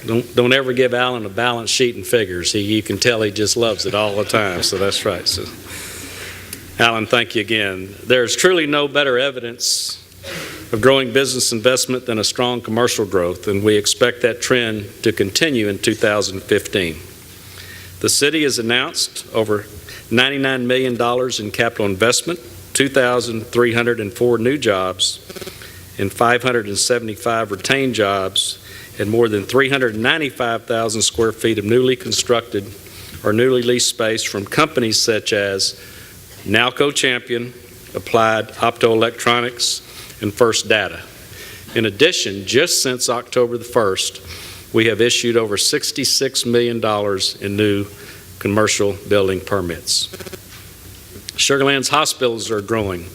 Don't ever give Alan a balance sheet and figures. You can tell he just loves it all the time, so that's right. So, Alan, thank you again. There's truly no better evidence of growing business investment than a strong commercial growth, and we expect that trend to continue in 2015. The city has announced over $99 million in capital investment, 2,304 new jobs, and 575 retained jobs, and more than 395,000 square feet of newly constructed or newly leased space from companies such as Nalco Champion, Applied Optoelectronics, and First Data. In addition, just since October the 1st, we have issued over $66 million in new commercial building permits. Sugar Land's hospitals are growing.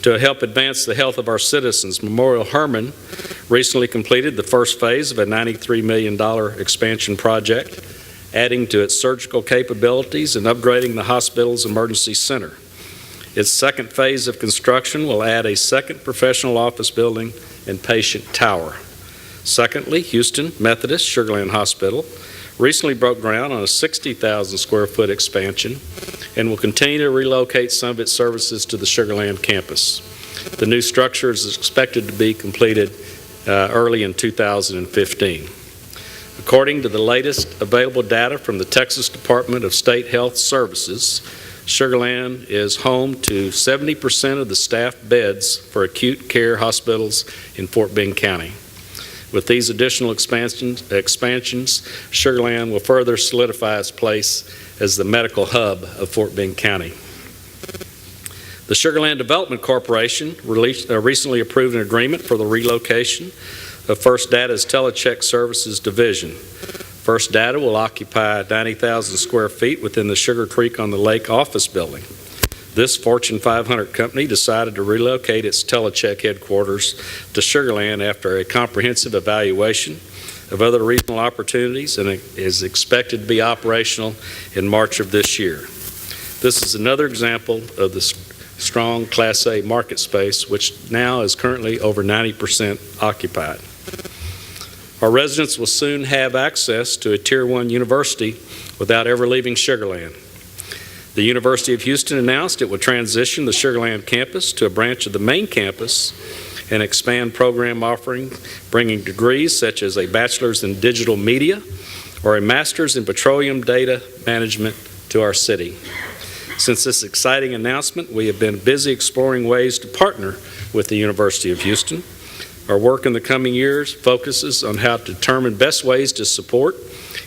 To help advance the health of our citizens, Memorial Hermann recently completed the first phase of a $93 million expansion project, adding to its surgical capabilities and upgrading the hospital's emergency center. Its second phase of construction will add a second professional office building and patient tower. Secondly, Houston Methodist Sugar Land Hospital recently broke ground on a 60,000 square foot expansion and will continue to relocate some of its services to the Sugar Land campus. The new structure is expected to be completed early in 2015. According to the latest available data from the Texas Department of State Health Services, Sugar Land is home to 70% of the staffed beds for acute care hospitals in Fort Bend County. With these additional expansions, Sugar Land will further solidify its place as the medical hub of Fort Bend County. The Sugar Land Development Corporation recently approved an agreement for the relocation of First Data's Telecheck Services Division. First Data will occupy 90,000 square feet within the Sugar Creek on the Lake office building. This Fortune 500 company decided to relocate its Telecheck headquarters to Sugar Land after a comprehensive evaluation of other regional opportunities, and it is expected to be operational in March of this year. This is another example of the strong Class A market space, which now is currently over 90% occupied. Our residents will soon have access to a Tier 1 university without ever leaving Sugar Land. The University of Houston announced it would transition the Sugar Land campus to a branch of the main campus and expand program offering, bringing degrees such as a bachelor's in digital media or a master's in petroleum data management to our city. Since this exciting announcement, we have been busy exploring ways to partner with the University of Houston. Our work in the coming years focuses on how to determine best ways to support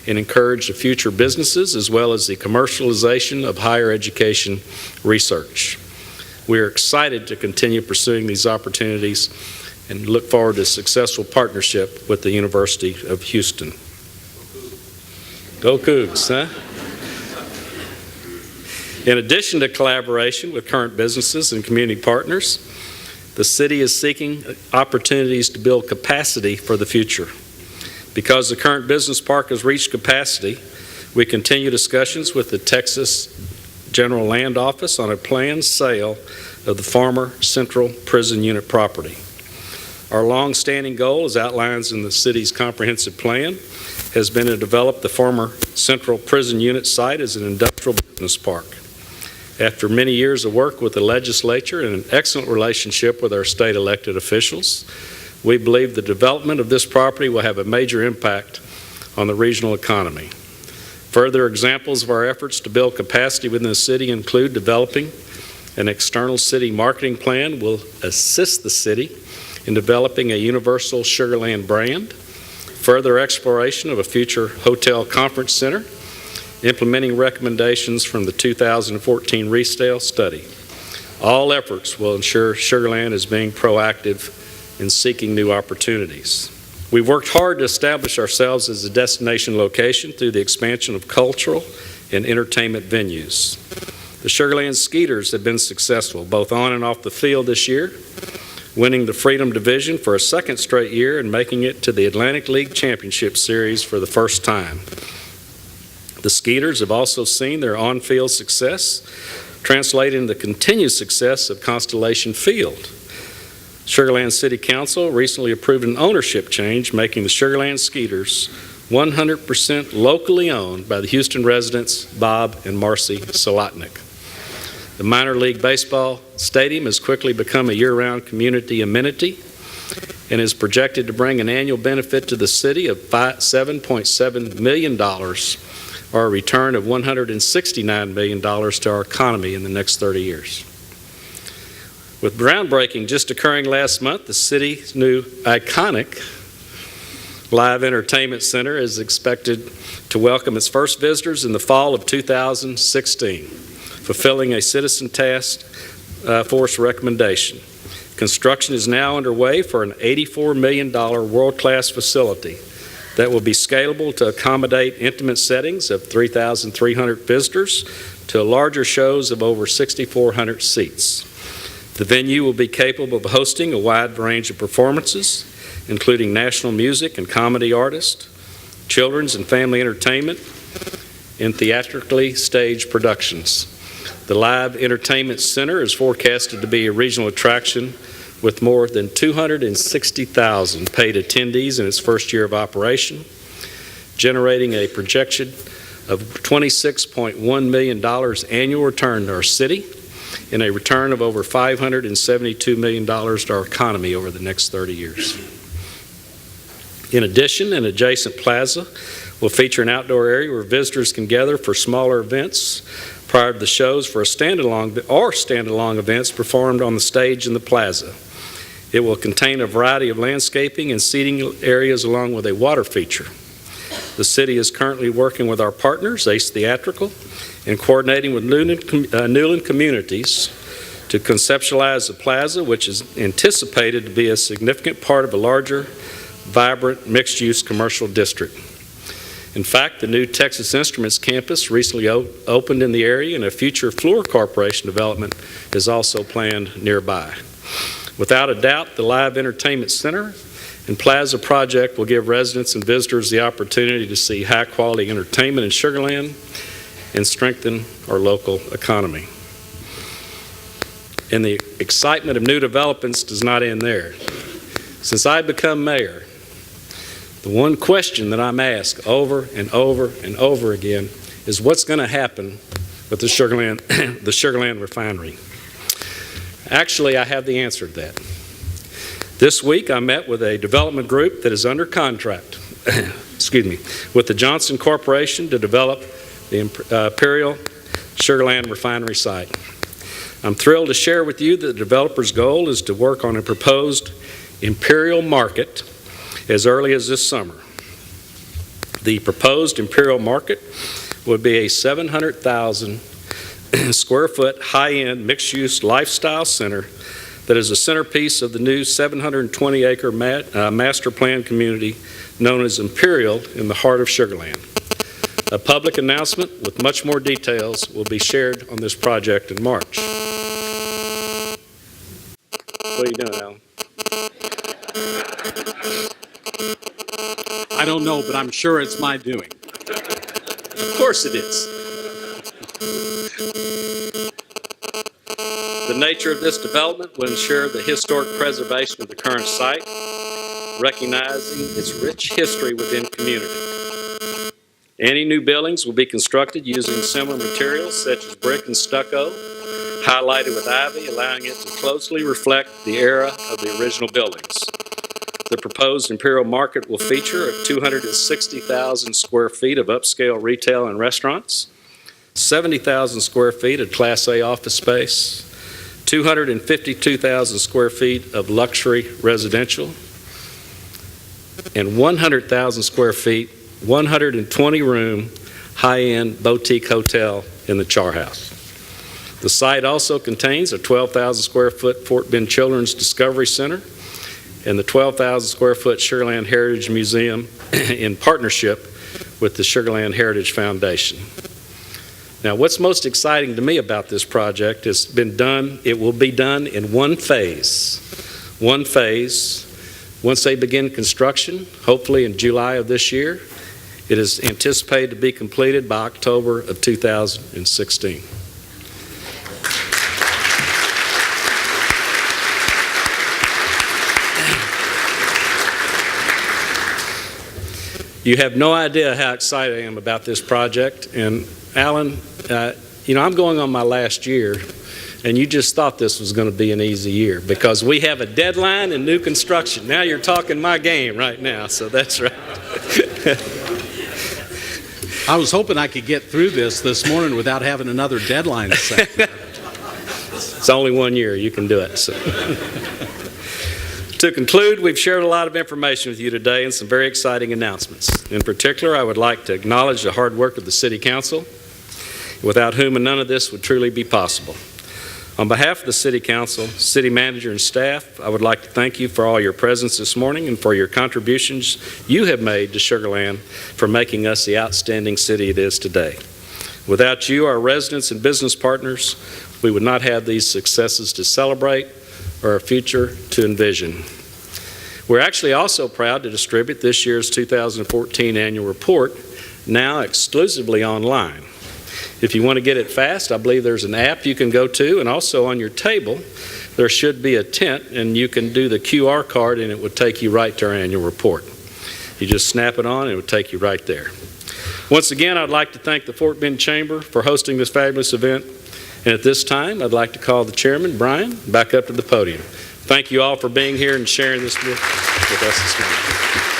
and encourage the future businesses as well as the commercialization of higher education research. We are excited to continue pursuing these opportunities and look forward to a successful partnership with the University of Houston. Go Cougs, huh? In addition to collaboration with current businesses and community partners, the city is seeking opportunities to build capacity for the future. Because the current business park has reached capacity, we continue discussions with the Texas General Land Office on a planned sale of the former Central Prison Unit property. Our long-standing goal, as outlined in the city's comprehensive plan, has been to develop the former Central Prison Unit site as an industrial business park. After many years of work with the legislature and an excellent relationship with our state elected officials, we believe the development of this property will have a major impact on the regional economy. Further examples of our efforts to build capacity within the city include developing an external city marketing plan will assist the city in developing a universal Sugar Land brand, further exploration of a future hotel conference center, implementing recommendations from the 2014 resale study. All efforts will ensure Sugar Land is being proactive in seeking new opportunities. We've worked hard to establish ourselves as a destination location through the expansion of cultural and entertainment venues. The Sugar Land Skeeters have been successful both on and off the field this year, winning the Freedom Division for a second straight year and making it to the Atlantic League Championship Series for the first time. The Skeeters have also seen their on-field success translate into the continued success of Constellation Field. Sugar Land City Council recently approved an ownership change, making the Sugar Land Skeeters 100% locally owned by the Houston residents Bob and Marcy Solotnik. The minor league baseball stadium has quickly become a year-round community amenity and is projected to bring an annual benefit to the city of $7.7 million, or a return of $169 million to our economy in the next 30 years. With groundbreaking just occurring last month, the city's new iconic live entertainment center is expected to welcome its first visitors in the fall of 2016, fulfilling a citizen task force recommendation. Construction is now underway for an $84 million world-class facility that will be scalable to accommodate intimate settings of 3,300 visitors to larger shows of over 6,400 seats. The venue will be capable of hosting a wide range of performances, including national music and comedy artists, children's and family entertainment, and theatrically staged productions. The Live Entertainment Center is forecasted to be a regional attraction with more than 260,000 paid attendees in its first year of operation, generating a projection of $26.1 million annual return to our city and a return of over $572 million to our economy over the next 30 years. In addition, an adjacent plaza will feature an outdoor area where visitors can gather for smaller events prior to the shows for standalone events performed on the stage in the plaza. It will contain a variety of landscaping and seating areas along with a water feature. The city is currently working with our partners, Ace Theatrical, and coordinating with Newland Communities to conceptualize the plaza, which is anticipated to be a significant part of a larger, vibrant, mixed-use commercial district. In fact, the new Texas Instruments campus recently opened in the area, and a future Fluor Corporation development is also planned nearby. Without a doubt, the Live Entertainment Center and Plaza project will give residents and visitors the opportunity to see high-quality entertainment in Sugar Land and strengthen our local economy. And the excitement of new developments does not end there. Since I've become mayor, the one question that I'm asked over and over and over again is what's going to happen with the Sugar Land refinery. Actually, I have the answer to that. This week, I met with a development group that is under contract, with the Johnson Corporation to develop the Imperial Sugar Land refinery site. I'm thrilled to share with you that the developer's goal is to work on a proposed Imperial market as early as this summer. The proposed Imperial market would be a 700,000 square foot high-end mixed-use lifestyle center that is a centerpiece of the new 720-acre master plan community known as Imperial in the heart of Sugar Land. A public announcement with much more details will be shared on this project in March. What are you doing, Alan? I don't know, but I'm sure it's my doing. Of course it is. The nature of this development will ensure the historic preservation of the current site, recognizing its rich history within community. Any new buildings will be constructed using similar materials such as brick and stucco, highlighted with ivy, allowing it to closely reflect the era of the original buildings. The proposed Imperial Market will feature 260,000 square feet of upscale retail and restaurants, 70,000 square feet of Class A office space, 252,000 square feet of luxury residential, and 100,000 square feet, 120-room, high-end boutique hotel in the Char House. The site also contains a 12,000 square foot Fort Bend Children's Discovery Center and the 12,000 square foot Sugar Land Heritage Museum in partnership with the Sugar Land Heritage Foundation. Now, what's most exciting to me about this project has been done, it will be done in one phase. One phase. Once they begin construction, hopefully in July of this year, it is anticipated to be completed by October of 2016. You have no idea how excited I am about this project. And Alan, I'm going on my last year, and you just thought this was going to be an easy year because we have a deadline and new construction. Now you're talking my game right now, so that's right. I was hoping I could get through this morning without having another deadline set. It's only 1 year. You can do it. So. To conclude, we've shared a lot of information with you today and some very exciting announcements. In particular, I would like to acknowledge the hard work of the City Council, without whom none of this would truly be possible. On behalf of the City Council, City Manager, and staff, I would like to thank you for all your presence this morning and for your contributions you have made to Sugar Land for making us the outstanding city it is today. Without you, our residents and business partners, we would not have these successes to celebrate or a future to envision. We're actually also proud to distribute this year's 2014 annual report, now exclusively online. If you want to get it fast, I believe there's an app you can go to, and also on your table there should be a tent, and you can do the QR card and it would take you right to our annual report. You just snap it on and it would take you right there. Once again, I'd like to thank the Fort Bend Chamber for hosting this fabulous event. And at this time, I'd like to call the chairman, Brian, back up to the podium. Thank you all for being here and sharing this with us this morning.